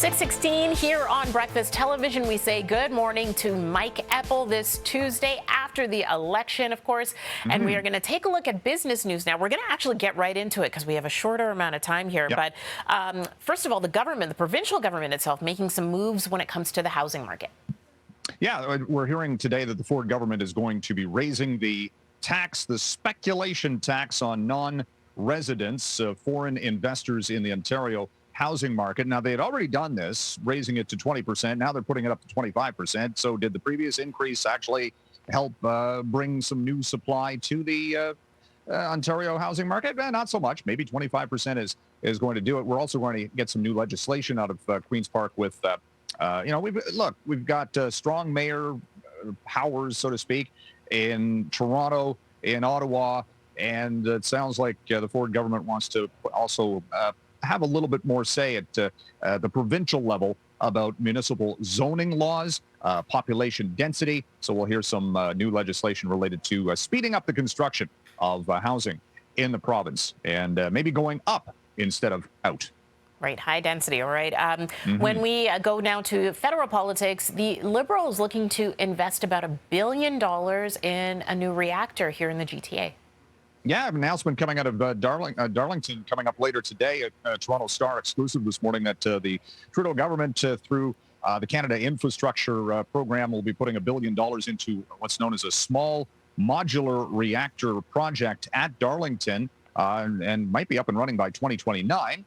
6:16 here on Breakfast Television. We say good morning to Mike Eppel this Tuesday after the election, of course. And we are going to take a look at business news now. We're going to actually get right into it because we have a shorter amount of time here. Yep. But first of all, the government, the provincial government itself, making some moves when it comes to the housing market. Yeah, we're hearing today that the Ford government is going to be raising the tax, the speculation tax on non-residents, foreign investors in the Ontario housing market. Now, they had already done this, raising it to 20%. Now they're putting it up to 25%. So did the previous increase actually help bring some new supply to the Ontario housing market? Not so much. Maybe 25% is going to do it. We're also going to get some new legislation out of Queen's Park with, we've got strong mayor powers, so to speak, in Toronto, in Ottawa, and it sounds like the Ford government wants to also have a little bit more say at the provincial level about municipal zoning laws, population density. So we'll hear some new legislation related to speeding up the construction of housing in the province and maybe going up instead of out. Right, high density, all right. When we go now to federal politics, the Liberals looking to invest about $1 billion in a new reactor here in the GTA. Yeah, an announcement coming out of Darlington coming up later today. Toronto Star exclusive this morning that the Trudeau government through the Canada Infrastructure Program will be putting $1 billion into what's known as a small modular reactor project at Darlington and might be up and running by 2029.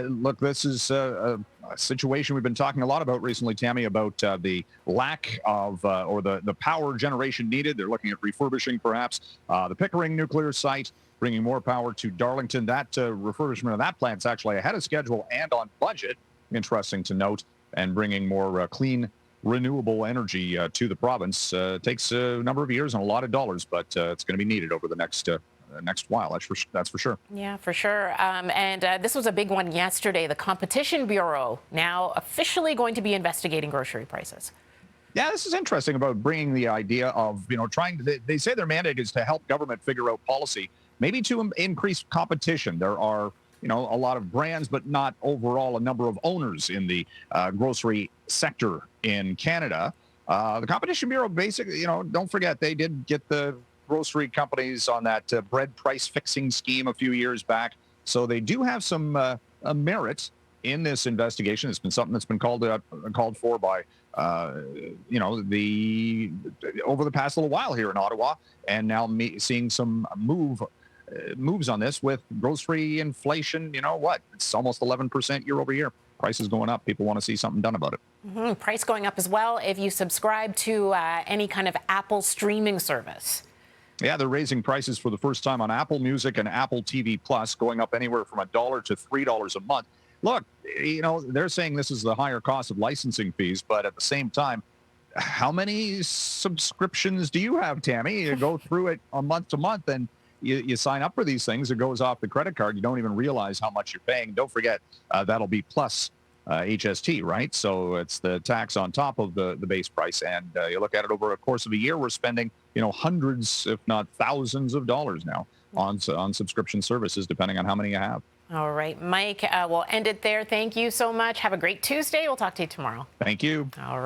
Look, this is a situation we've been talking a lot about recently, Tammy, about the lack of or the power generation needed. They're looking at refurbishing perhaps the Pickering nuclear site, bringing more power to Darlington. That refurbishment of that plant's actually ahead of schedule and on budget, interesting to note, and bringing more clean, renewable energy to the province. Takes a number of years and a lot of dollars, but it's going to be needed over the next while, that's for sure. Yeah, for sure. And this was a big one yesterday. The Competition Bureau now officially going to be investigating grocery prices. Yeah, this is interesting about bringing the idea of, they say their mandate is to help government figure out policy, maybe to increase competition. There are, a lot of brands, but not overall a number of owners in the grocery sector in Canada. The Competition Bureau basically, don't forget, they did get the grocery companies on that bread price fixing scheme a few years back. So they do have some merit in this investigation. It's been something that's been called for by, over the past little while here in Ottawa, and now seeing some moves on this with grocery inflation. It's almost 11% year over year. Prices going up. People want to see something done about it. Price going up as well if you subscribe to any kind of Apple streaming service. Yeah, they're raising prices for the first time on Apple Music and Apple TV Plus, going up anywhere from $1 to $3 a month. Look, they're saying this is the higher cost of licensing fees, but at the same time, how many subscriptions do you have, Tammy? You go through it on month to month and you sign up for these things. It goes off the credit card. You don't even realize how much you're paying. Don't forget, that'll be plus HST, right? So it's the tax on top of the base price. And you look at it over a course of a year, we're spending, hundreds, if not thousands of dollars now on subscription services, depending on how many you have. All right, Mike, we'll end it there. Thank you so much. Have a great Tuesday. We'll talk to you tomorrow. Thank you. All right.